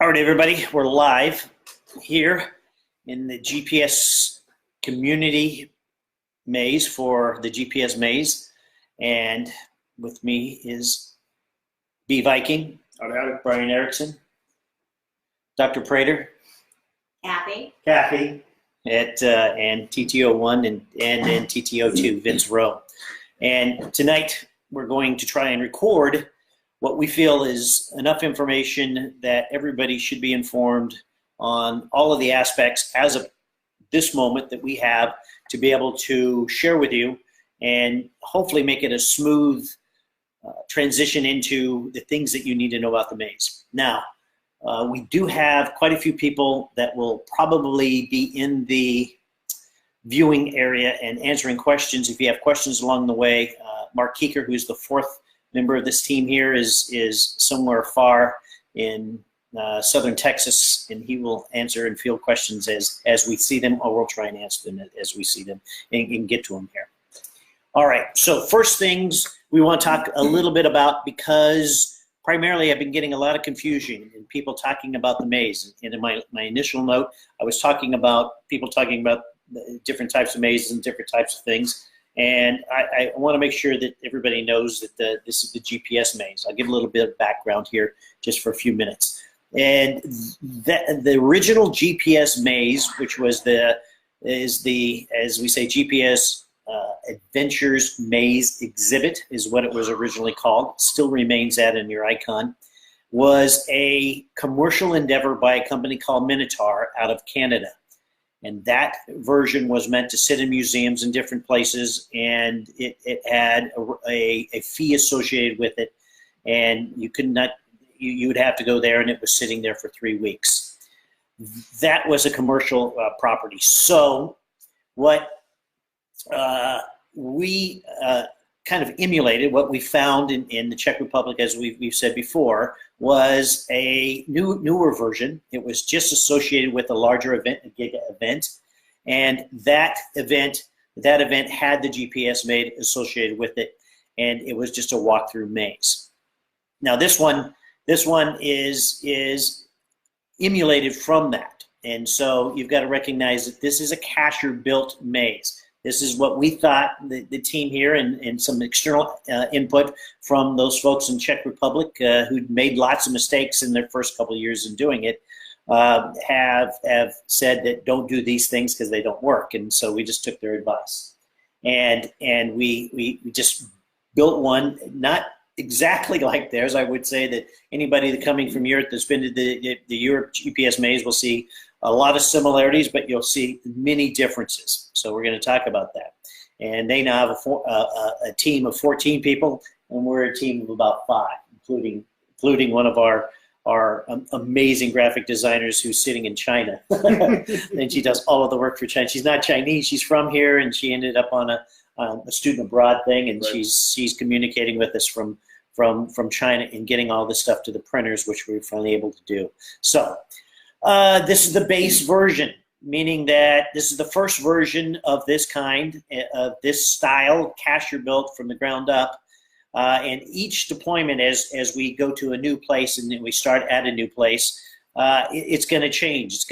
All right, everybody, we're live here in the GPS community maze for the GPS maze. And with me is B Viking, Brian Erickson, Dr. Prater, Kathy, and TTO1 and TTO2, Vince Rowe. And tonight we're going to try and record what we feel is enough information that everybody should be informed on all of the aspects as of this moment that we have to be able to share with you and hopefully make it a smooth transition into the things that you need to know about the maze. Now, we do have quite a few people that will probably be in the viewing area and answering questions. If you have questions along the way, Mark Keeker, who's the fourth member of this team here, is somewhere far in southern Texas, and he will answer and field questions as we see them, or we'll try and answer them as we see them and get to them here. All right, so first things we want to talk a little bit about, because primarily I've been getting a lot of confusion and people talking about the maze. And in my initial note, I was talking about people talking about different types of mazes and different types of things. And I want to make sure that everybody knows that this is the GPS maze. I'll give a little bit of background here just for a few minutes. And the original GPS maze, which was as we say, GPS Adventures Maze Exhibit is what it was originally called, still remains that in your icon, was a commercial endeavor by a company called Minotaur out of Canada. And that version was meant to sit in museums in different places, and it had a fee associated with it, and you would have to go there, and it was sitting there for 3 weeks. That was a commercial property. So what we kind of emulated, what we found in the Czech Republic, as we've said before, was a newer version. It was just associated with a larger event, a giga event, and that event had the GPS maze associated with it, and it was just a walkthrough maze. Now this one is emulated from that, and so you've got to recognize that this is a cacher-built maze. This is what we thought, the team here, and some external input from those folks in Czech Republic who'd made lots of mistakes in their first couple of years in doing it, have said that don't do these things because they don't work. And so we just took their advice. And we just built one, not exactly like theirs. I would say that anybody coming from Europe that's been to the Europe GPS maze will see a lot of similarities, but you'll see many differences. So we're going to talk about that. And they now have a team of 14 people, and we're a team of about 5, including one of our amazing graphic designers who's sitting in China. And she does all of the work for China. She's not Chinese. She's from here, and she ended up on a student abroad thing, and right. she's communicating with us from China and getting all this stuff to the printers, which we were finally able to do. So this is the base version, meaning that this is the first version of this kind, of this style, cacher built from the ground up. And each deployment, as we go to a new place and then we start at a new place, it's going to change. It's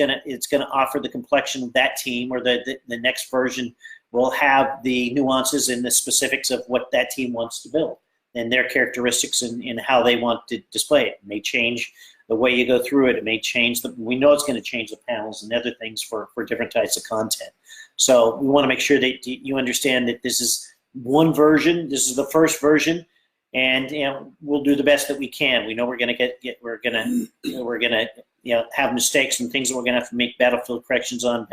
going to offer the complexion of that team, or the next version will have the nuances and the specifics of what that team wants to build and their characteristics and how they want to display it. It may change the way you go through it. It may change we know it's going to change the panels and other things for different types of content. So we want to make sure that you understand that this is one version. This is the first version, and we'll do the best that we can. We know we're going to have mistakes and things that we're going to have to make battlefield corrections on,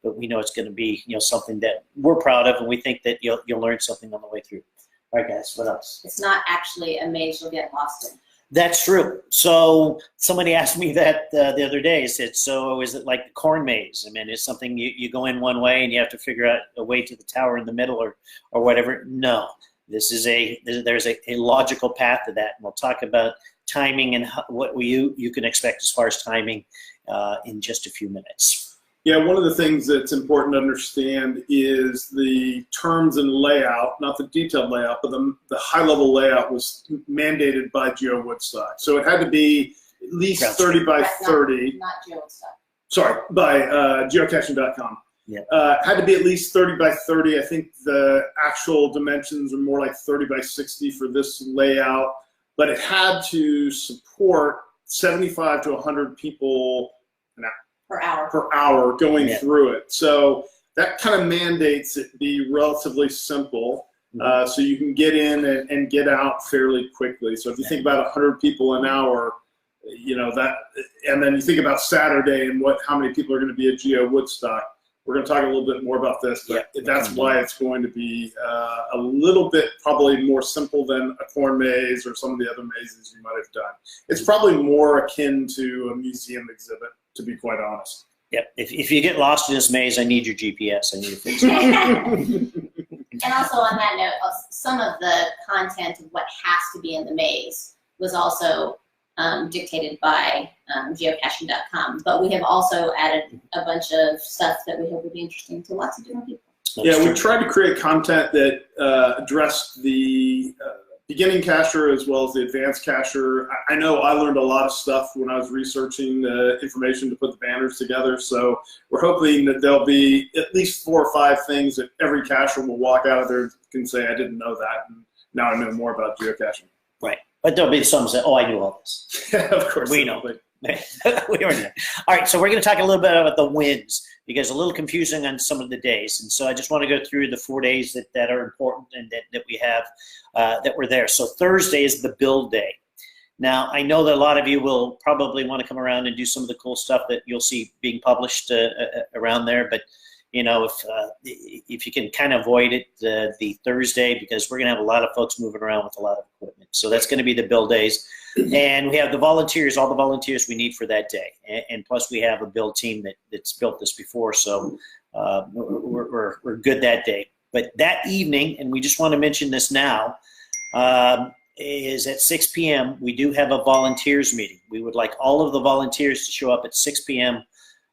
but we know it's going to be something that we're proud of, and we think that you'll learn something on the way through. All right, guys, what else? It's not actually a maze you'll get lost in. That's true. So somebody asked me that the other day. Said, so is it like the corn maze? I mean, is something you go in one way and you have to figure out a way to the tower in the middle or whatever? No, there's a logical path to that, and we'll talk about timing and what you can expect as far as timing in just a few minutes. Yeah, one of the things that's important to understand is the terms and layout, not the detailed layout, but the high-level layout was mandated by GeoWoodstock. So it had to be least Crowd 30 by Not- 30. Not GeoWoodstock. Sorry, by geocaching.com. Yeah. Had to be at least 30 by 30. I think the actual dimensions are more like 30 by 60 for this layout, but it had to support 75 to 100 people Per hour. going Yeah. through it. So that kind of mandates it be relatively simple. So you can get in and get out fairly quickly. So if you think about 100 people an hour, you know that, and then you think about Saturday and how many people are going to be at GeoWoodstock. We're going to talk a little bit more about this, but that's why it's going to be a little bit probably more simple than a corn maze or some of the other mazes you might have done. It's probably more akin to a museum exhibit, to be quite honest. Yep. If you get lost in this maze, I need your GPS. I need to fix it. And also on that note, some of the content of what has to be in the maze was also dictated by geocaching.com. But we have also added a bunch of stuff that we hope will be interesting to lots of different people. Yeah, we tried to create content that addressed the beginning cacher as well as the advanced cacher. I know I learned a lot of stuff when I was researching the information to put the banners together, so we're hoping that there'll be at least 4 or 5 things that every cacher will walk out of there and can say, I didn't know that, and now I know more about geocaching. Right. But there'll be some that say, oh, I knew all this. Of course. We know. We already know. All right, so we're going to talk a little bit about the wins, because a little confusing on some of the days. And so I just want to go through the 4 days that are important and that we have that were there. So Thursday is the build day. Now, I know that a lot of you will probably want to come around and do some of the cool stuff that you'll see being published around there. But, you know, if you can kind of avoid it the Thursday, because we're going to have a lot of folks moving around with a lot of equipment. So that's going to be the build days. And we have the volunteers, all the volunteers we need for that day. And plus we have a build team that's built this before. So we're good that day. But that evening, and we just want to mention this now, is at 6 p.m. we do have a volunteers meeting. We would like all of the volunteers to show up at 6 p.m.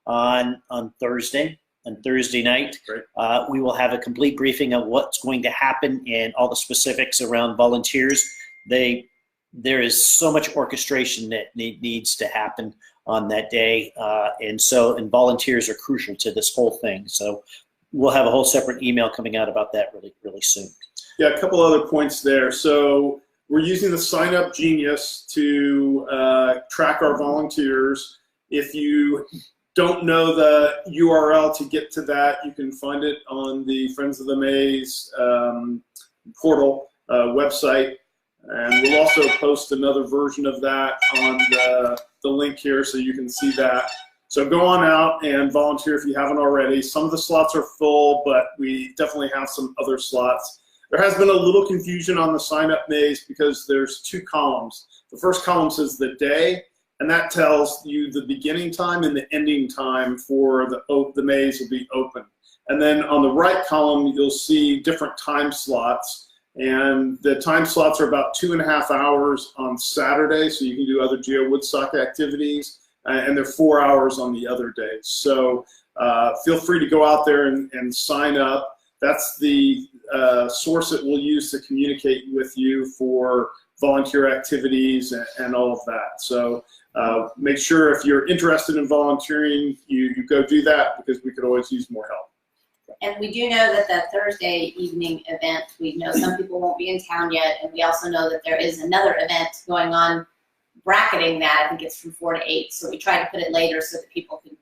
on Thursday. On Thursday night, we will have a complete briefing of what's going to happen and all the specifics around volunteers. There is so much orchestration that needs to happen on that day, and volunteers are crucial to this whole thing. So we'll have a whole separate email coming out about that really soon. Yeah, a couple other points there. So we're using the Sign Up Genius to track our volunteers. If you don't know the URL to get to that, you can find it on the Friends of the Maze portal website. And we'll also post another version of that on the link here so you can see that. So go on out and volunteer if you haven't already. Some of the slots are full, but we definitely have some other slots. There has been a little confusion on the sign-up maze because there's 2 columns. The first column says the day, and that tells you the beginning time and the ending time for the maze will be open. And then on the right column, you'll see different time slots. And the time slots are about 2.5 hours on Saturday, so you can do other GeoWoodstock activities, and they're 4 hours on the other days. So feel free to go out there and sign up. That's the source that we'll use to communicate with you for volunteer activities and all of that. So make sure if you're interested in volunteering, you go do that, because we could always use more help. And we do know that the Thursday evening event, we know some people won't be in town yet, and we also know that there is another event going on bracketing that. I think it's from 4 to 8, so we try to put it later so that people can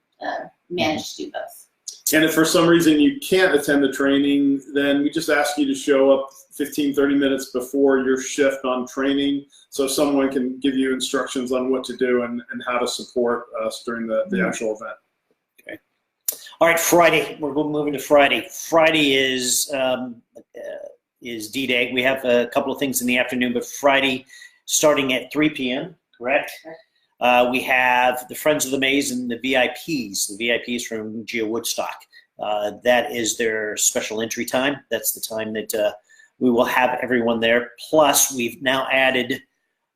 manage to do both. And if for some reason you can't attend the training, then we just ask you to show up 15-30 minutes before your shift on training so someone can give you instructions on what to do and how to support us during the actual event. Okay. All right, Friday. We're moving to Friday. Friday is D-Day. We have a couple of things in the afternoon, but Friday starting at 3 p.m., correct? We have the Friends of the Maze and the VIPs from GeoWoodstock. That is their special entry time. That's the time that we will have everyone there. Plus, we've now added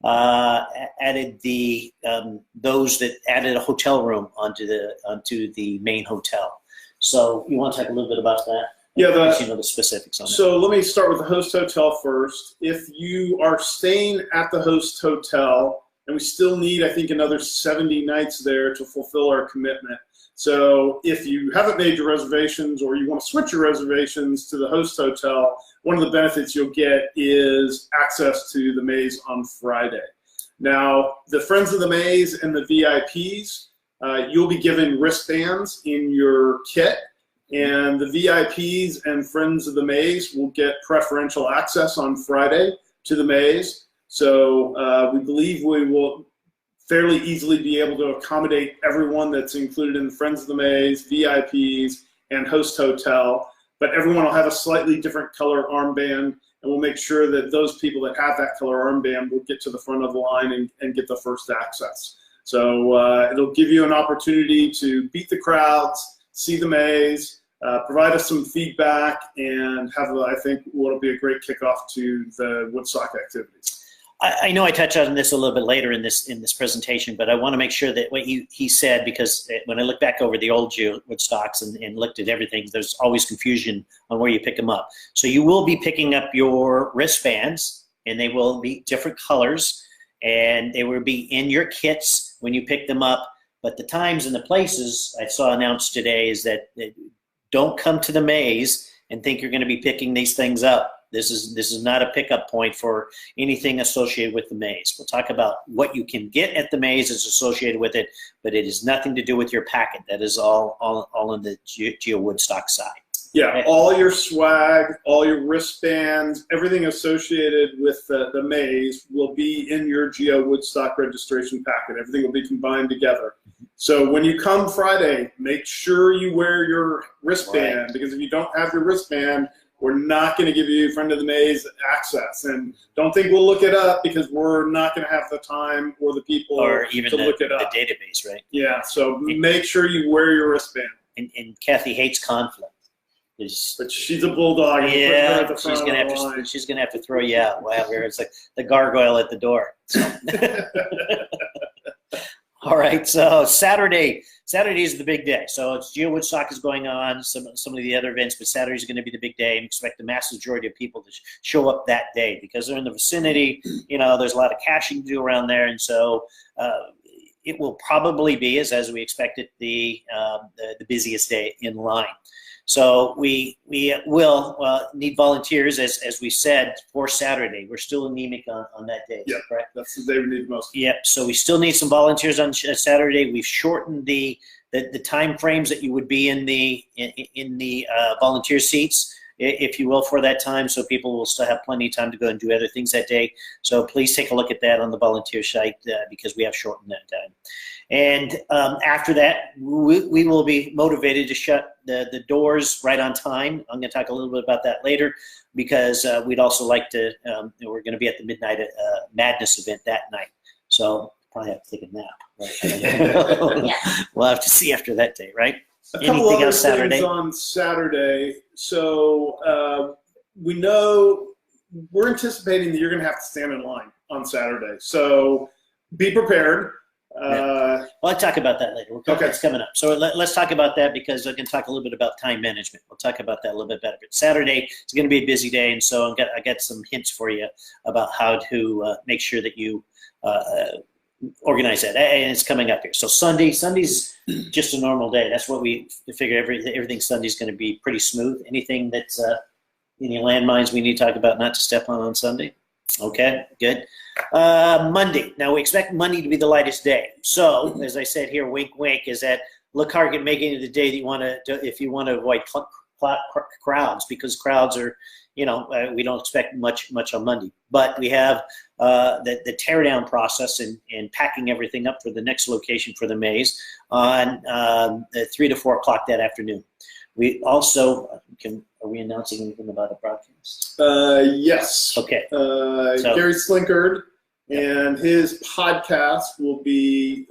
the those that added a hotel room onto the main hotel. So you want to talk a little bit about that? Yeah, you know the specifics on that. So let me start with the host hotel first. If you are staying at the host hotel, and we still need, I think, another 70 nights there to fulfill our commitment. So if you haven't made your reservations or you want to switch your reservations to the host hotel, one of the benefits you'll get is access to the maze on Friday. Now, the Friends of the Maze and the VIPs, you'll be given wristbands in your kit, and the VIPs and Friends of the Maze will get preferential access on Friday to the maze. So we believe we will fairly easily be able to accommodate everyone that's included in the Friends of the Maze, VIPs, and host hotel, but everyone will have a slightly different color armband, and we'll make sure that those people that have that color armband will get to the front of the line and get the first access. So it'll give you an opportunity to beat the crowds, see the maze, provide us some feedback, and have, I think, what'll be a great kickoff to the Woodstock activities. I know I touched on this a little bit later in this presentation, but I want to make sure that what he said, because when I look back over the old GeoWoodstocks and looked at everything, there's always confusion on where you pick them up. So you will be picking up your wristbands, and they will be different colors, and they will be in your kits when you pick them up. But the times and the places I saw announced today is that don't come to the maze and think you're going to be picking these things up. This is not a pickup point for anything associated with the maze. We'll talk about what you can get at the maze is associated with it, but it has nothing to do with your packet. That is all on the GeoWoodstock side. Yeah, Okay. all your swag, all your wristbands, everything associated with the maze will be in your GeoWoodstock registration packet. Everything will be combined together. So when you come Friday, make sure you wear your wristband, Right. because if you don't have your wristband, we're not going to give you Friend of the Maze access. And don't think we'll look it up, because we're not going to have the time or the people Or even to look it the up. database, right? Yeah, so make sure you wear your wristband. And Kathy hates conflict. But she's a bulldog. Yeah, she's gonna have to throw you out. Whatever. It's like the gargoyle at the door. All right, so Saturday is the big day. So it's GeoWoodstock is going on, some of the other events, but Saturday is going to be the big day, and expect the mass majority of people to show up that day because they're in the vicinity. You know, there's a lot of caching to do around there, and so it will probably be, as we expected, the busiest day in line. So we will need volunteers, as we said, for Saturday. We're still anemic on that day. Yeah, correct? That's the day we need most. Yep. So we still need some volunteers on Saturday. We've shortened the time frames that you would be in the volunteer seats, if you will, for that time. So people will still have plenty of time to go and do other things that day. So please take a look at that on the volunteer site because we have shortened that time. And after that, we will be motivated to shut the doors right on time. I'm going to talk a little bit about that later because we'd also like to, we're going to be at the Midnight Madness event that night. So probably have to take a nap. Right? Yeah. We'll have to see after that day, right? A couple Anything other else Saturday? things on Saturday. So we know we're anticipating that you're going to have to stand in line on Saturday. So be prepared. Well, I'll talk about that later. Okay. It's coming up. So let's talk about that because I can talk a little bit about time management. We'll talk about that a little bit better. But Saturday is going to be a busy day, and so I got some hints for you about how to make sure that you organize that. And it's coming up here. So Sunday's just a normal day. That's what we figure. Everything Sunday's going to be pretty smooth. Anything that's any landmines we need to talk about not to step on Sunday? Okay, good. Monday. Now we expect Monday to be the lightest day. So, as I said here, wink, wink, is that look hard at making it the day that you want to, if you want to avoid crowds, because crowds are, we don't expect much on Monday. But we have the teardown process and packing everything up for the next location for the maze on 3 to 4 o'clock that afternoon. We also are we announcing anything about a broadcast? Yes. Okay. Gary Slinkard and his podcast will be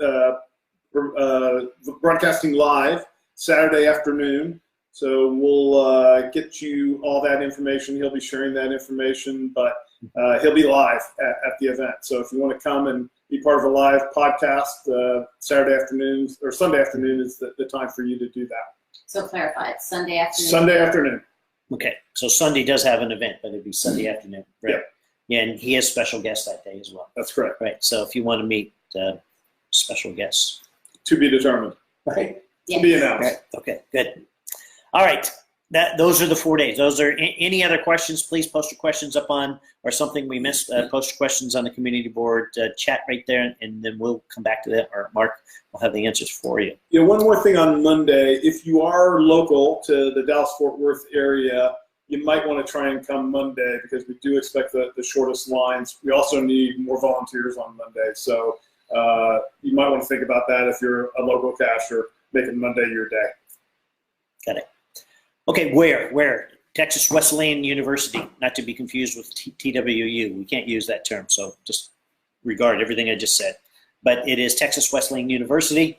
broadcasting live Saturday afternoon. So we'll get you all that information. He'll be sharing that information, but he'll be live at the event. So if you want to come and be part of a live podcast, Saturday afternoon or Sunday afternoon is the time for you to do that. So clarify, it's Sunday afternoon. Sunday afternoon. Okay, so Sunday does have an event, but it'd be Sunday afternoon, right? Yep. and he has special guests that day as well. That's correct. Right. So if you want to meet special guests, To be determined. right? Yes. To be announced. Right. Okay. Good. All right. Those are the 4 days. Those are any other questions? Please post your questions up on or something we missed. Post your questions on the community board chat right there, and then we'll come back to that. Or Mark will have the answers for you. Yeah, one more thing on Monday. If you are local to the Dallas-Fort Worth area, you might want to try and come Monday because we do expect the shortest lines. We also need more volunteers on Monday. So you might want to think about that if you're a local cacher, making Monday your day. Got it. Okay, where? Texas Wesleyan University, not to be confused with TWU. We can't use that term, so just regard everything I just said. But it is Texas Wesleyan University.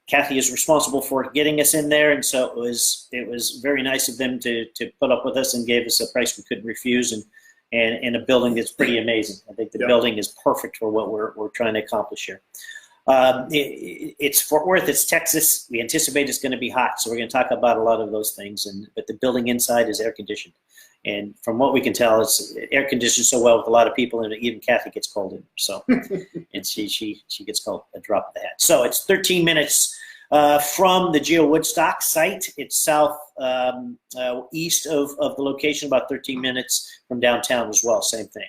Kathy is responsible for getting us in there, and so it was very nice of them to put up with us and gave us a price we couldn't refuse, and a building that's pretty amazing. I think the building is perfect for what we're trying to accomplish here. It's Fort Worth, it's Texas. We anticipate it's going to be hot, so we're going to talk about a lot of those things. But the building inside is air conditioned, and from what we can tell, it's air conditioned so well with a lot of people, and even Kathy gets cold in. So, and she gets cold a drop of the hat. So it's 13 minutes from the GeoWoodstock site. It's south east of the location, about 13 minutes from downtown as well. Same thing.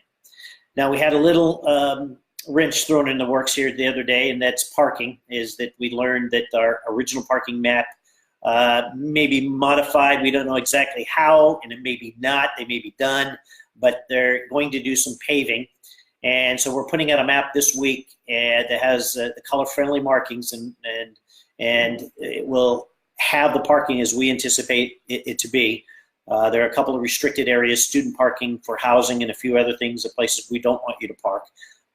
Now we had a little wrench thrown in the works here the other day, and that's parking. Is that we learned that our original parking map may be modified. We don't know exactly how, and it may be not. They may be done, but they're going to do some paving, and so we're putting out a map this week that has the color-friendly markings, and it will have the parking as we anticipate it to be. There are a couple of restricted areas, student parking for housing, and a few other things, the places we don't want you to park.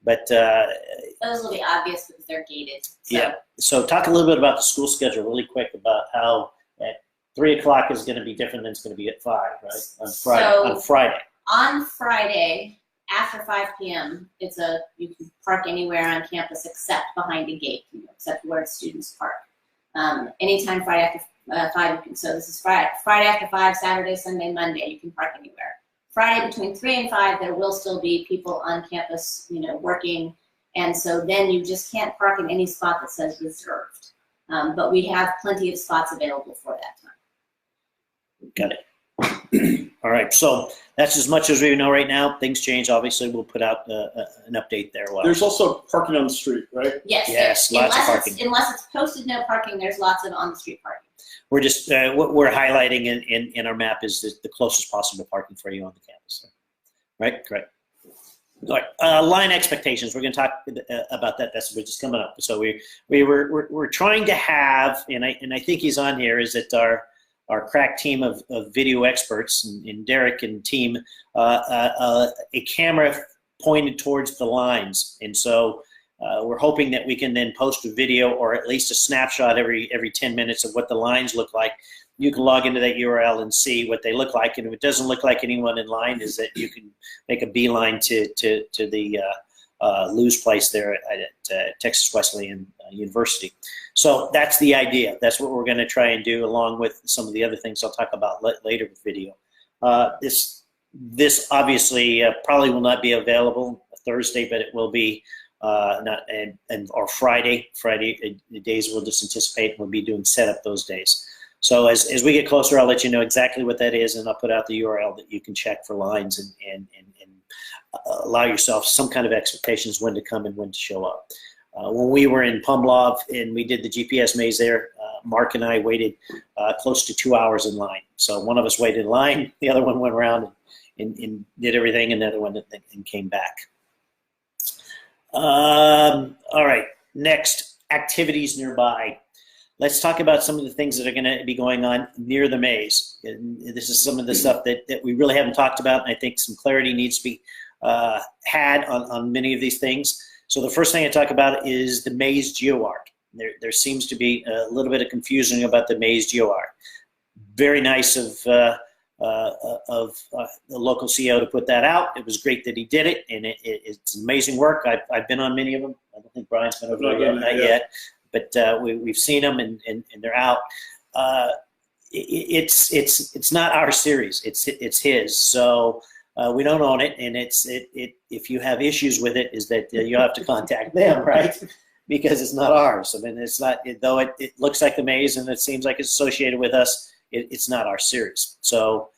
But those will be obvious because they're gated. So. Yeah. So talk a little bit about the school schedule really quick, about how at 3 o'clock is going to be different than it's going to be at 5, right? On Friday. On Friday, after 5 p.m., you can park anywhere on campus except behind a gate, except where students park. Anytime Friday after 5, you can. So this is Friday after 5, Saturday, Sunday, Monday, you can park anywhere. Friday between 3 and 5, there will still be people on campus, working, and so then you just can't park in any spot that says reserved. But we have plenty of spots available for that time. Got it. All right, so that's as much as we know right now. Things change, obviously. We'll put out an update there. There's also parking on the street, right? Yes, lots of parking. Unless it's posted no parking, there's lots of on-the-street parking. We're just what we're highlighting in our map is the closest possible parking for you on the campus, right? Correct. All right. Line expectations. We're going to talk about that. That's what's just coming up. So we're trying to have, and I think he's on here, is that our crack team of video experts and Derek and team, a camera pointed towards the lines, and so. We're hoping that we can then post a video or at least a snapshot every 10 minutes of what the lines look like. You can log into that URL and see what they look like. And if it doesn't look like anyone in line, is that you can make a beeline to the Lou's place there at Texas Wesleyan University. So that's the idea. That's what we're going to try and do, along with some of the other things I'll talk about later with video. This obviously probably will not be available Thursday, but it will be. Or Friday the days we'll just anticipate, and we'll be doing setup those days. So as we get closer, I'll let you know exactly what that is, and I'll put out the URL that you can check for lines and allow yourself some kind of expectations when to come and when to show up. When we were in Pumlov and we did the GPS maze there, Mark and I waited close to 2 hours in line. So one of us waited in line, the other one went around and did everything, and the other one and came back. All right, next, activities nearby. Let's talk about some of the things that are going to be going on near the maze. And this is some of the stuff that we really haven't talked about, and I think some clarity needs to be had on many of these things. So the first thing I talk about is the maze GeoArt. There seems to be a little bit of confusion about the maze GeoArt. Very nice of the local CEO to put that out. It was great that he did it, and it's amazing work. I've been on many of them. I don't think Brian's been over there yet, but we've seen them, and they're out. It's not our series. It's his. So We don't own it, and if you have issues with it, is that you'll have to contact them, right? Because it's not ours. I mean, it's not, though it looks like the maze and it seems like it's associated with us, it's not our series. So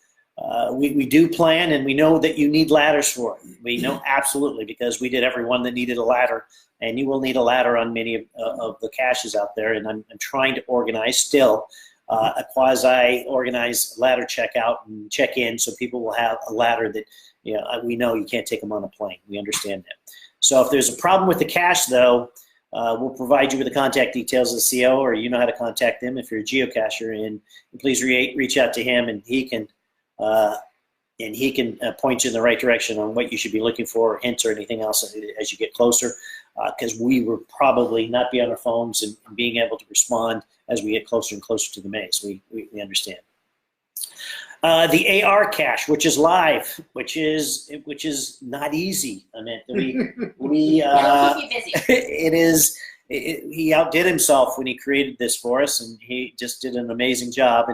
we do plan, and we know that you need ladders for it. We know absolutely, because we did every one that needed a ladder, and you will need a ladder on many of the caches out there. And I'm trying to organize still a quasi-organized ladder checkout and check-in, so people will have a ladder that, you know, we know you can't take them on a plane. We understand that. So if there's a problem with the cache, though, we'll provide you with the contact details of the CO, or you know how to contact them if you're a geocacher, and please reach out to him, and he can point you in the right direction on what you should be looking for, hints or anything else as you get closer, because we will probably not be on our phones and being able to respond as we get closer and closer to the maze. We understand. The AR cache, which is live, which is not easy. I mean, we It'll keep you busy. it is. He outdid himself when he created this for us, and he just did an amazing job.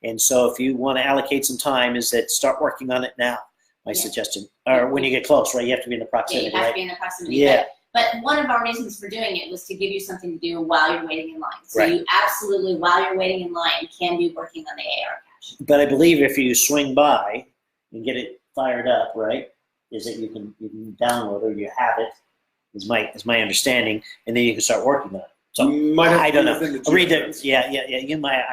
And so, if you want to allocate some time, is that start working on it now. My suggestion, or when you get close, right? You have to be in the proximity. Yeah, you have right? to be in the proximity. Yeah. But one of our reasons for doing it was to give you something to do while you're waiting in line. So Right. you absolutely, while you're waiting in line, can be working on the AR cache. But I believe if you swing by and get it fired up, right, is that you can download or you have it, is my understanding, and then you can start working on it. So Might have I don't know. within the Read GPS. it. Yeah. You might.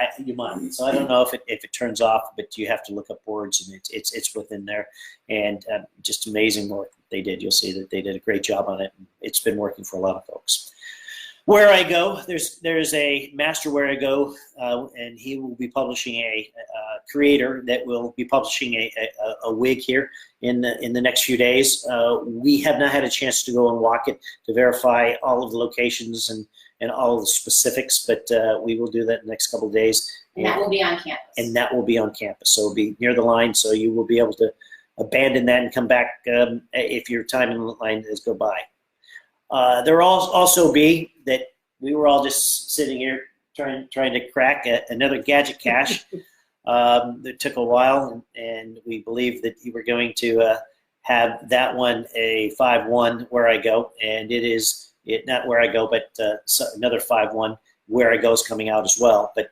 So I don't know if it turns off, but you have to look up words, and it's within there, and just amazing work they did. You'll see that they did a great job on it. It's been working for a lot of folks. Where I Go, there's a master Where I Go, and he will be publishing a creator that will be publishing a wig here in the next few days. We have not had a chance to go and walk it to verify all of the locations and all of the specifics, but we will do that in the next couple of days. And that will be on campus. And that will be on campus, so it'll be near the line, so you will be able to abandon that and come back if your time in the line has go by. There will also be that we were all just sitting here trying to crack another gadget cache. That took a while, and we believe that you were going to have that one a 5-1 Where I Go, and it is not Where I Go, but another 5-1 Where I Go is coming out as well. But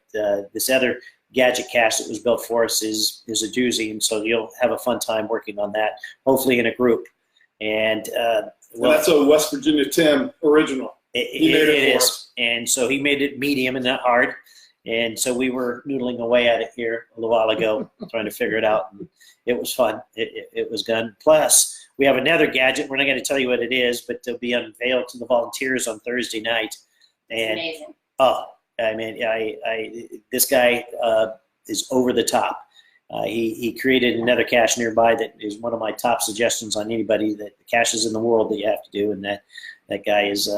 this other gadget cache that was built for us is a doozy, and so you'll have a fun time working on that, hopefully in a group. And Well, that's a West Virginia Tim original. He made it for us. And so he made it medium and not hard. And so we were noodling away at it here a little while ago, trying to figure it out. And it was fun. It was done. Plus, we have another gadget. We're not going to tell you what it is, but it'll be unveiled to the volunteers on Thursday night. And Amazing. oh, I mean, this guy is over the top. He created another cache nearby that is one of my top suggestions on anybody that the caches in the world that you have to do, and that guy is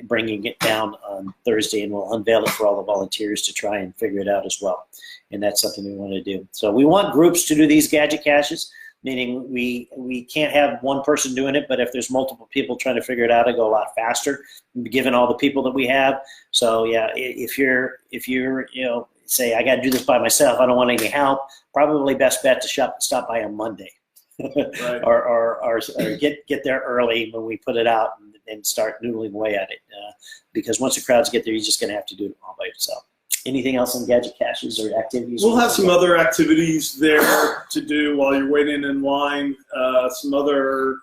bringing it down on Thursday, and we'll unveil it for all the volunteers to try and figure it out as well. And that's something we want to do. So we want groups to do these gadget caches, meaning we can't have one person doing it, but if there's multiple people trying to figure it out, it'll go a lot faster, given all the people that we have. So yeah, if you're say I got to do this by myself, I don't want any help, probably best bet to stop by on Monday. Right. or get there early when we put it out and start noodling away at it. Because once the crowds get there, you're just going to have to do it all by yourself. Anything else on gadget caches or activities? We'll have some other activities there to do while you're waiting in line. Some other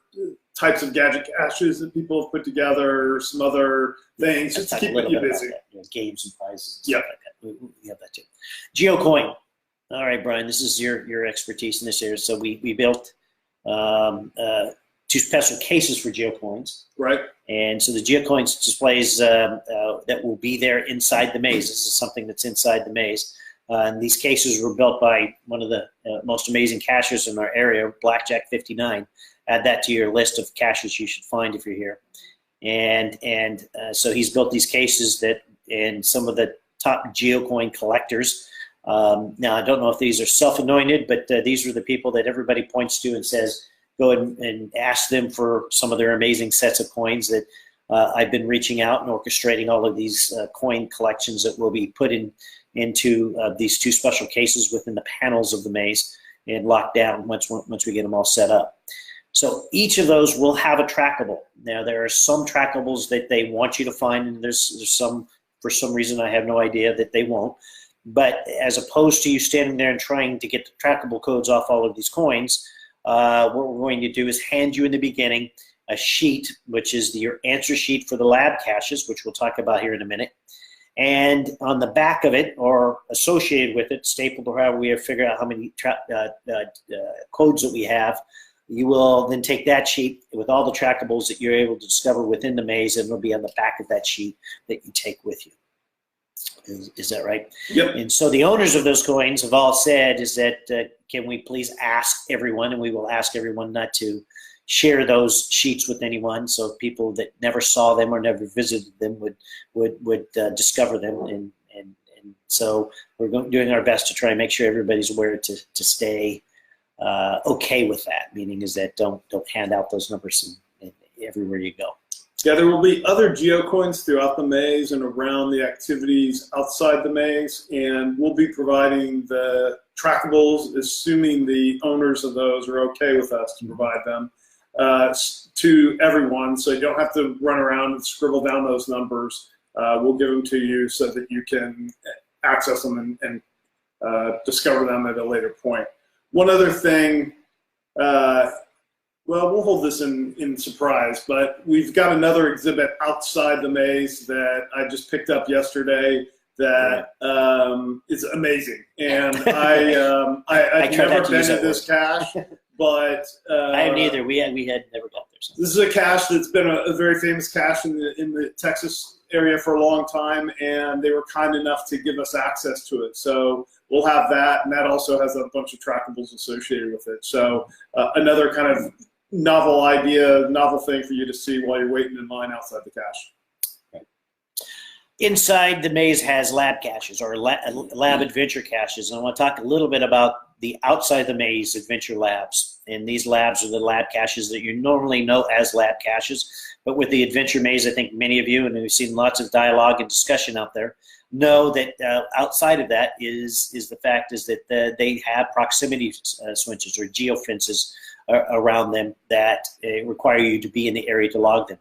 types of gadget caches that people have put together, some other things just to keep you busy. Games and prizes. And Yep. stuff like that. We have that too. GeoCoin. All right, Brian, this is your expertise in this area. So we built 2 special cases for GeoCoins. Right. And so the GeoCoins displays that will be there inside the maze. This is something that's inside the maze. And these cases were built by one of the most amazing cachers in our area, Blackjack 59. Add that to your list of caches you should find if you're here. And so he's built these cases and some of the top GeoCoin collectors. Now, I don't know if these are self-anointed, but these are the people that everybody points to and says, go and ask them for some of their amazing sets of coins that I've been reaching out and orchestrating all of these coin collections that will be put into these 2 special cases within the panels of the maze. and locked down once we get them all set up. So each of those will have a trackable. Now there are some trackables that they want you to find, and there's some, for some reason I have no idea, that they won't. But as opposed to you standing there and trying to get the trackable codes off all of these coins, what we're going to do is hand you in the beginning a sheet, which is your answer sheet for the lab caches, which we'll talk about here in a minute. And on the back of it, or associated with it, stapled or however we have figured out how many codes that we have, you will then take that sheet with all the trackables that you're able to discover within the maze, and it'll be on the back of that sheet that you take with you. Is that right? Yep. And so the owners of those coins have all said is that can we please ask everyone, and we will ask everyone not to share those sheets with anyone, so people that never saw them or never visited them would discover them. And so we're doing our best to try and make sure everybody's aware to stay okay with that. Meaning is that don't hand out those numbers everywhere you go. Yeah, there will be other geocoins throughout the maze and around the activities outside the maze, and we'll be providing the trackables, assuming the owners of those are okay with us to provide them to everyone, so you don't have to run around and scribble down those numbers. We'll give them to you so that you can access them and discover them at a later point. One other thing, well, we'll hold this in surprise, but we've got another exhibit outside the maze that I just picked up yesterday that is amazing. And I've never been to this cache, but I have neither. We had never got there. So. This is a cache that's been a very famous cache in the Texas area for a long time, and they were kind enough to give us access to it. So we'll have that, and that also has a bunch of trackables associated with it. So another kind of novel idea, novel thing for you to see while you're waiting in line outside the cache. Right. Inside the maze has lab caches, or lab adventure caches, and I want to talk a little bit about the outside the maze adventure labs. And these labs are the lab caches that you normally know as lab caches, but with the adventure maze, I think many of you, and we've seen lots of dialogue and discussion out there, know that outside of that is the fact is that they have proximity switches or geofences around them that require you to be in the area to log them.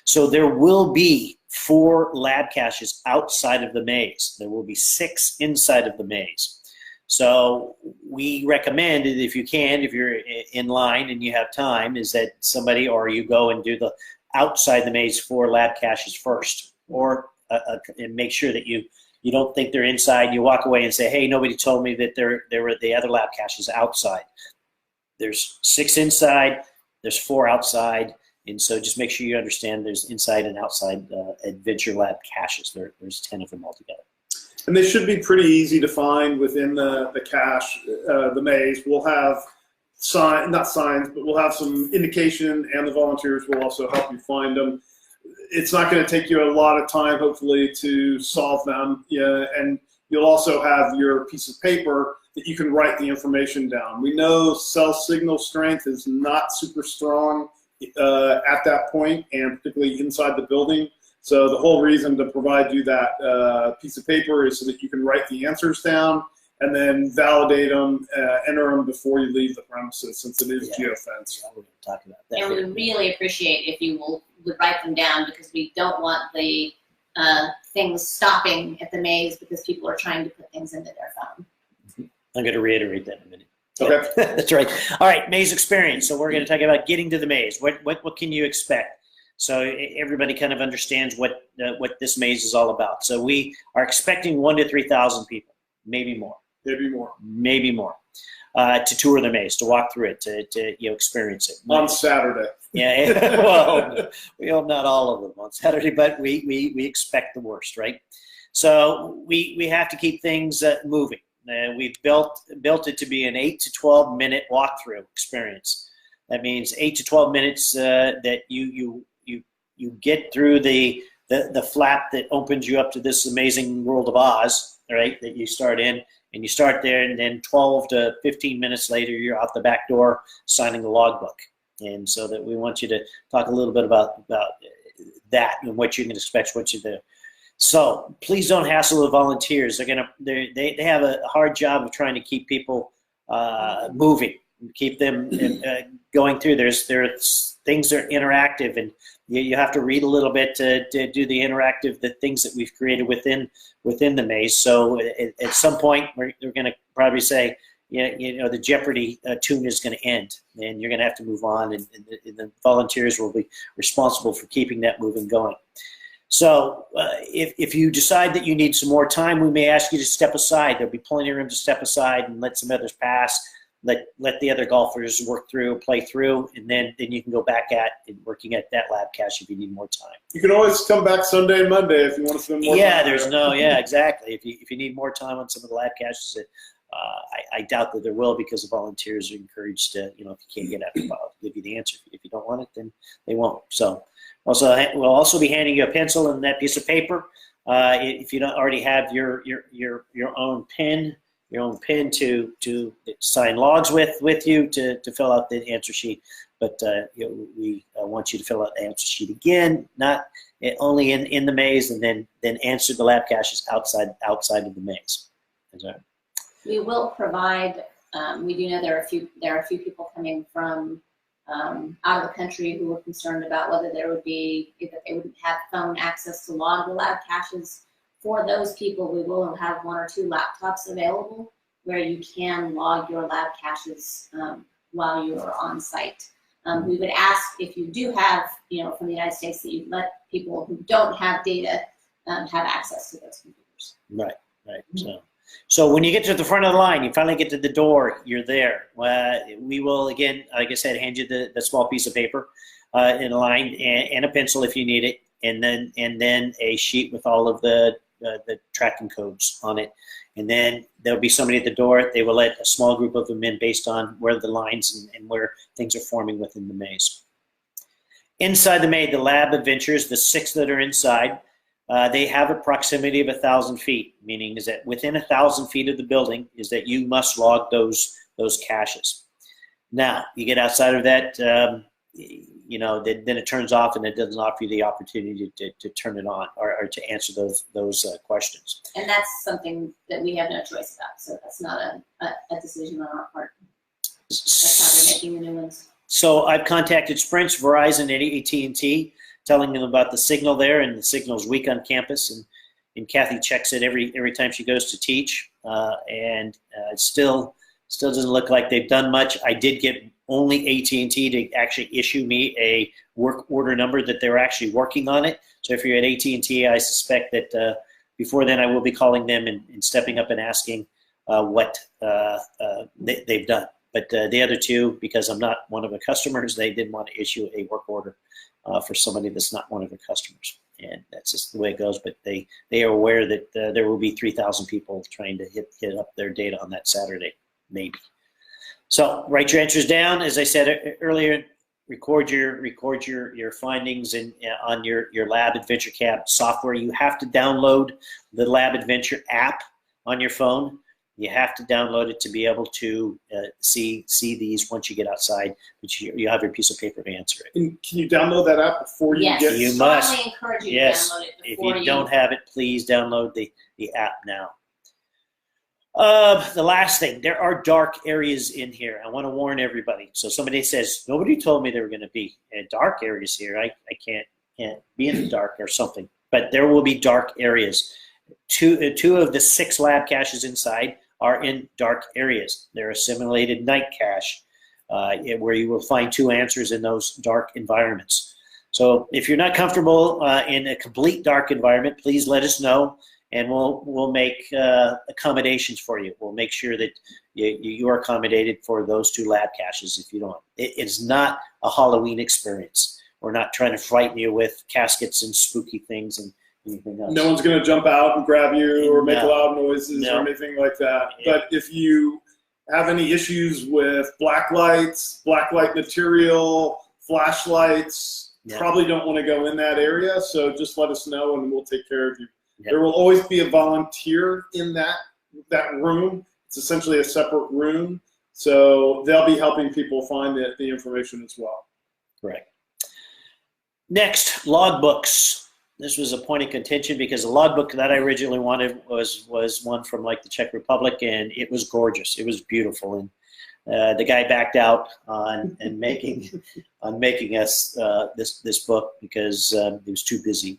So there will be 4 lab caches outside of the maze. There will be 6 inside of the maze. So we recommend that if you can, if you're in line and you have time, is that somebody or you go and do the outside the maze 4 lab caches first, or and make sure that you don't think they're inside. You walk away and say, hey, nobody told me that there were the other lab caches outside. There's 6 inside, there's 4 outside, and so just make sure you understand there's inside and outside adventure lab caches. There's 10 of them altogether. And they should be pretty easy to find within the cache, the maze. We'll have not signs, but we'll have some indication, and the volunteers will also help you find them. It's not going to take you a lot of time, hopefully, to solve them. Yeah, and you'll also have your piece of paper that you can write the information down. We know cell signal strength is not super strong at that point, and particularly inside the building. So the whole reason to provide you that piece of paper is so that you can write the answers down and then validate them, enter them before you leave the premises, since it is geofence. Yeah, we're going to talk about that. And we really appreciate if you would write them down, because we don't want the things stopping at the maze because people are trying to put things into their phone. I'm going to reiterate that in a minute. Okay. That's right. All right, maze experience. So we're going to talk about getting to the maze. What can you expect? So everybody kind of understands what this maze is all about. So we are expecting 1,000 to 3,000 people, maybe more. Maybe more. To tour the maze, to walk through it, to experience it. On Saturday. Yeah. Well, we hope not all of them on Saturday, but we expect the worst, right? So we have to keep things moving. We've built it to be an 8 to 12 minute walkthrough experience. That means 8 to 12 minutes that you get through the flap that opens you up to this amazing world of Oz, right? That you start in, and you start there, and then 12 to 15 minutes later, you're out the back door signing the logbook. And so that we want you to talk a little bit about that and what you can expect once you're there. So please don't hassle the volunteers. They have a hard job of trying to keep people moving, keep them going through. There's things that are interactive, and you have to read a little bit to do the things that we've created within the maze. So at some point, we're going to probably say, the Jeopardy tune is going to end, and you're going to have to move on, and the volunteers will be responsible for keeping that moving going. So if you decide that you need some more time, we may ask you to step aside. There'll be plenty of room to step aside and let some others pass. Let the other golfers work through, play through, and then you can go back at working at that lab cache if you need more time. You can always come back Sunday and Monday if you want to spend more time. Exactly. If you need more time on some of the lab caches, I doubt that there will, because the volunteers are encouraged to, if you can't get out, I'll give you the answer. If you don't want it, then they won't. So we'll also be handing you a pencil and that piece of paper. If you don't already have your own pen, to sign logs with you to fill out the answer sheet. But we want you to fill out the answer sheet again, not only in the maze, and then answer the lab caches outside of the maze. We will provide. We do know there are a few people coming from out of the country who are concerned about whether they wouldn't have phone access to log the lab caches. For those people, we will have 1 or 2 laptops available where you can log your lab caches while you are on site. We would ask, if you do have, from the United States, that you let people who don't have data have access to those computers. Right. So when you get to the front of the line, you finally get to the door, you're there. We will, again, like I said, hand you the small piece of paper in a line, and a pencil if you need it, and then a sheet with all of the tracking codes on it. And then there'll be somebody at the door. They will let a small group of them in based on where the lines and where things are forming within the maze. Inside the maze, the lab adventures, the 6 that are inside, they have a proximity of 1,000 feet, meaning is that within 1,000 feet of the building is that you must log those caches. Now, you get outside of that, then it turns off, and it doesn't offer you the opportunity to turn it on or to answer those questions. And that's something that we have no choice about. So that's not a decision on our part. That's how they're making the new ones. So I've contacted Sprint, Verizon, and AT&T, telling them about the signal there, and the signal's weak on campus, and Kathy checks it every time she goes to teach, and it still doesn't look like they've done much. I did get only AT&T to actually issue me a work order number that they're actually working on it. So if you're at AT&T, I suspect that before then I will be calling them and stepping up and asking what they've done. But the other two, because I'm not one of the customers, they didn't want to issue a work order for somebody that's not one of their customers. And that's just the way it goes. But they are aware that there will be 3,000 people trying to hit up their data on that Saturday, maybe. So write your answers down. As I said earlier, record your findings on your Lab Adventure Cab software. You have to download the Lab Adventure app on your phone. You have to download it to be able to see these once you get outside, but you have your piece of paper to answer it. And can you download that app before you get? You must. I encourage you Yes. to download it If before you don't have it, please download the app now. The last thing, there are dark areas in here. I want to warn everybody. So somebody says, nobody told me there were going to be dark areas here. I can't be in the dark or something. But there will be dark areas. Two of the 6 lab caches inside are in dark areas. They're a simulated night cache where you will find 2 answers in those dark environments. So if you're not comfortable in a complete dark environment, please let us know, and we'll make accommodations for you. We'll make sure that you are accommodated for those 2 lab caches if you don't. It is not a Halloween experience. We're not trying to frighten you with caskets and spooky things and anything else. No one's going to jump out and grab you or make loud noises or anything like that. Yeah. But if you have any issues with black light material, flashlights, probably don't want to go in that area. So just let us know and we'll take care of you. Yeah. There will always be a volunteer in that room. It's essentially a separate room. So they'll be helping people find the information as well. Correct. Next, logbooks. This was a point of contention because the logbook that I originally wanted was one from like the Czech Republic, and it was gorgeous. It was beautiful, The guy backed out on making us this book because he was too busy.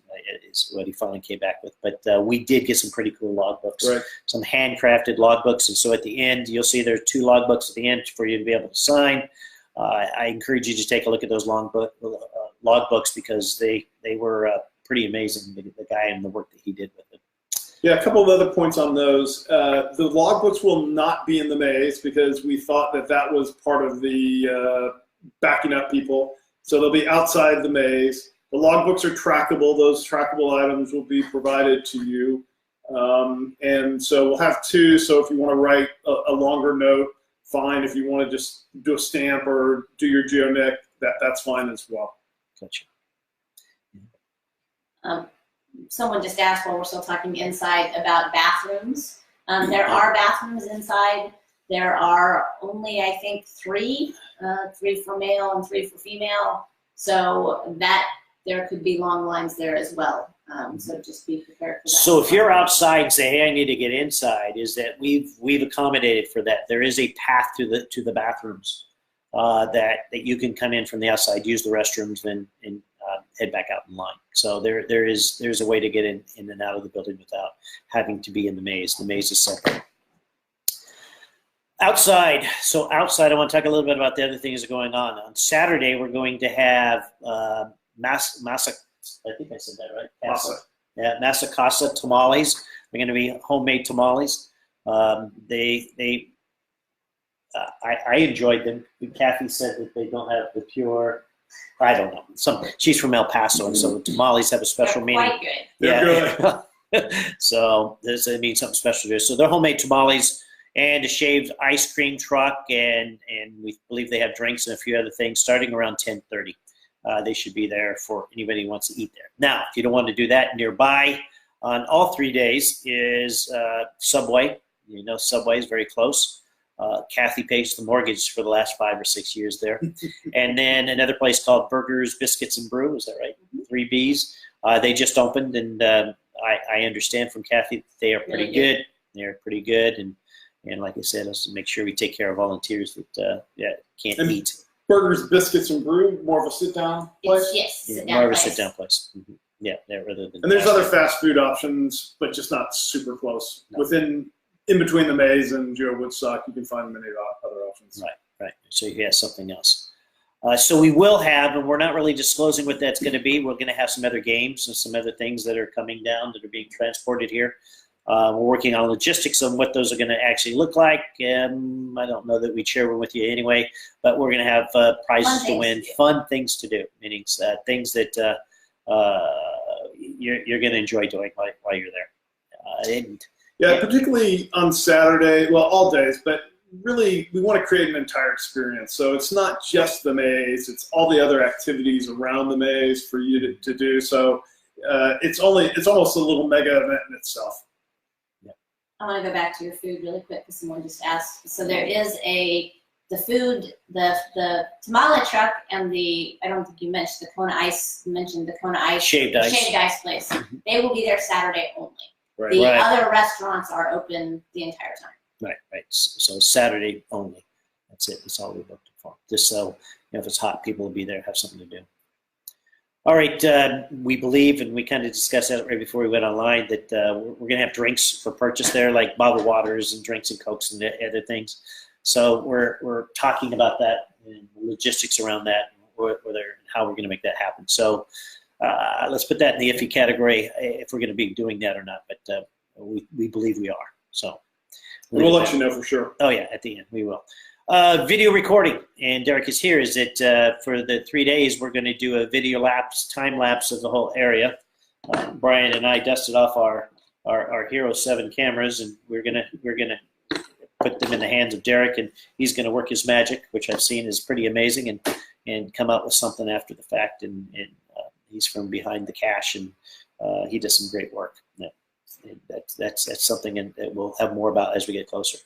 Is what he finally came back with. But we did get some pretty cool logbooks, Right. some handcrafted logbooks, and so at the end you'll see there are 2 logbooks at the end for you to be able to sign. I encourage you to take a look at those logbooks because they were pretty amazing. The guy and the work that he did with it. Yeah, a couple of other points on those. The logbooks will not be in the maze because we thought that was part of the backing up people. So they'll be outside the maze. The logbooks are trackable. Those trackable items will be provided to you. And so we'll have 2. So if you want to write a longer note, fine. If you want to just do a stamp or do your GeoNick, that's fine as well. Gotcha. Someone just asked while we're still talking inside about bathrooms. There are bathrooms inside. There are only, I think, 3 for male and 3 for female. So that there could be long lines there as well. So just be prepared for that. So if you're outside and say, "Hey, I need to get inside," is that we've accommodated for that. There is a path to the bathrooms that you can come in from the outside, use the restrooms, and head back out in line. So there's a way to get in and out of the building without having to be in the maze. The maze is separate. Outside. So outside, I want to talk a little bit about the other things that are going on. On Saturday, we're going to have masa. I think I said that right. Masa. Yeah, Masa Casa tamales. They're going to be homemade tamales. I enjoyed them. Kathy said that they don't have the pure. I don't know. She's from El Paso, and so tamales have a special meaning. Quite good. They're good. So it means something special to us. So they're homemade tamales and a shaved ice cream truck, and we believe they have drinks and a few other things starting around 10:30. They should be there for anybody who wants to eat there. Now, if you don't want to do that, nearby on all 3 days is Subway. You know, Subway is very close. Kathy pays the mortgage for the last 5 or 6 years there. And then another place called Burgers, Biscuits, and Brew. Is that right? 3 Bs. They just opened, and I understand from Kathy that they are pretty good. They're pretty good. And like I said, let's make sure we take care of volunteers that can't eat. Burgers, Biscuits, and Brew, more of a sit-down place? Yes, more of a sit-down place. Mm-hmm. Yeah, rather than. And there's other fast food options, but just not super close. No. In between the maze and GeoWoodstock, you can find many other options. Right. So you have something else. So we will have, and we're not really disclosing what that's going to be. We're going to have some other games and some other things that are coming down that are being transported here. We're working on logistics on what those are going to actually look like. I don't know that we'd share them with you anyway, but we're going to have prizes to win, fun things to do, meaning things that you're going to enjoy doing while you're there. Yeah, particularly on Saturday, well, all days, but really we want to create an entire experience. So it's not just the maze, it's all the other activities around the maze for you to do. So it's almost a little mega event in itself. I want to go back to your food really quick because someone just asked. So there is the tamale truck and I don't think you mentioned the Kona Ice. You mentioned the Kona Ice. Shaved ice place. They will be there Saturday only. Right. The other restaurants are open the entire time. Right. So Saturday only. That's it. That's all we booked it for. Just so if it's hot, people will be there, have something to do. All right, we believe, and we kind of discussed that right before we went online, that we're going to have drinks for purchase there, like bottled waters and drinks and Cokes and other things. So we're talking about that and logistics around that, and how we're going to make that happen. So let's put that in the iffy category if we're going to be doing that or not. But we believe we are. So we'll let you know for sure. Oh yeah, at the end we will. Video recording, and Derek is here, is that for the 3 days we're going to do a video time lapse of the whole area. Brian and I dusted off our Hero 7 cameras, and we're gonna put them in the hands of Derek, and he's going to work his magic, which I've seen is pretty amazing, and come out with something after the fact. And he's from behind the cache, and he does some great work. That's something that we'll have more about as we get closer.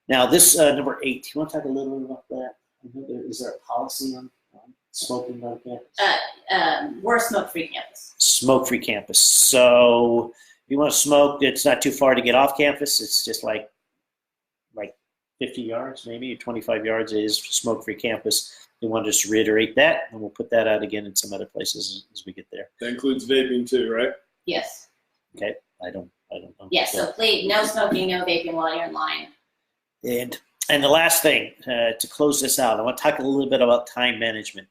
Now, this number 8, you want to talk a little bit about that? Is there a policy on smoking on campus? We're a smoke-free campus. Smoke-free campus. So if you want to smoke, it's not too far to get off campus. It's just like 50 yards, maybe, or 25 yards is smoke-free campus. We want to just reiterate that, and we'll put that out again in some other places as we get there. That includes vaping too, right? Yes. Okay, I don't know. Yes, so please, no smoking, no vaping while you're in line. And the last thing, to close this out, I want to talk a little bit about time management.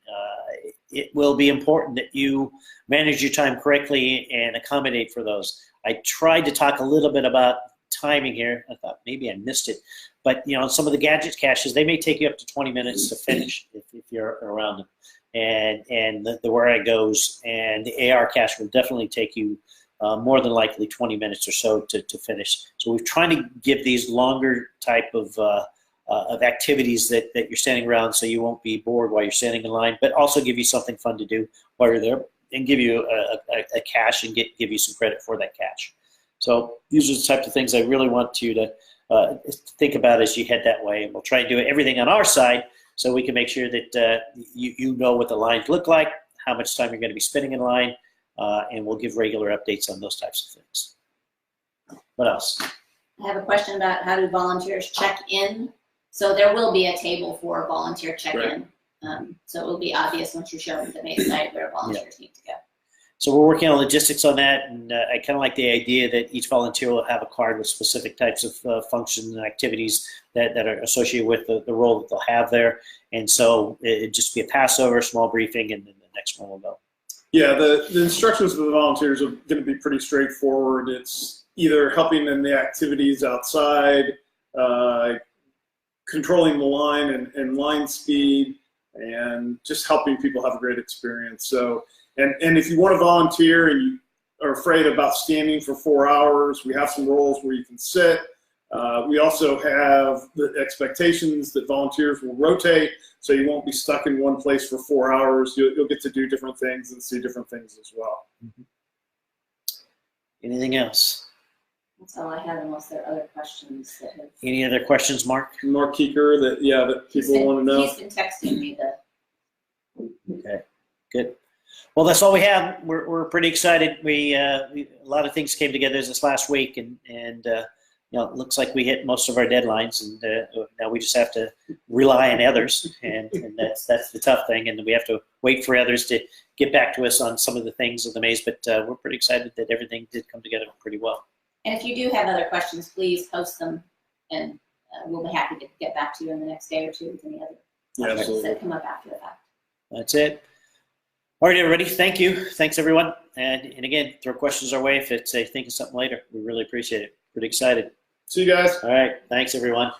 It will be important that you manage your time correctly and accommodate for those. I tried to talk a little bit about timing here. I thought maybe I missed it. But, you know, some of the gadget caches, they may take you up to 20 minutes to finish if you're around them. And the where I goes and the AR cache will definitely take you more than likely 20 minutes or so to finish. So we're trying to give these longer type of activities that you're standing around so you won't be bored while you're standing in line, but also give you something fun to do while you're there and give you a cache and give you some credit for that cache. So these are the types of things I really want you to think about as you head that way. And we'll try and do everything on our side so we can make sure that you know what the lines look like, how much time you're going to be spending in line, and we'll give regular updates on those types of things. What else? I have a question about how do volunteers check in? So there will be a table for volunteer check-in. Right. So it will be obvious once you show them the main site where volunteers need to go. So we're working on logistics on that, and I kind of like the idea that each volunteer will have a card with specific types of functions and activities that are associated with the role that they'll have there. And so it'd just be a passover, small briefing, and then the next one will go. Yeah, the instructions for the volunteers are going to be pretty straightforward. It's either helping in the activities outside, controlling the line and line speed, and just helping people have a great experience. So, and if you want to volunteer and you are afraid about standing for 4 hours, we have some roles where you can sit. We also have the expectations that volunteers will rotate, so you won't be stuck in one place for 4 hours. You'll get to do different things and see different things as well. Mm-hmm. Anything else? That's all I have, unless there are other questions that have. Any other questions, Mark? Mark Keeker, that people want to know. He's been texting me Okay, good. Well, that's all we have. We're pretty excited. A lot of things came together this last week, and you know, it looks like we hit most of our deadlines, and now we just have to rely on others, and that's the tough thing, and we have to wait for others to get back to us on some of the things of the maze. But we're pretty excited that everything did come together pretty well. And if you do have other questions, please post them, and we'll be happy to get back to you in the next day or two with any other questions that come up after the fact. That's it. All right, everybody. Thank you. Thanks, everyone. And again, throw questions our way if it's think of something later. We really appreciate it. Pretty excited. See you guys. All right. Thanks, everyone.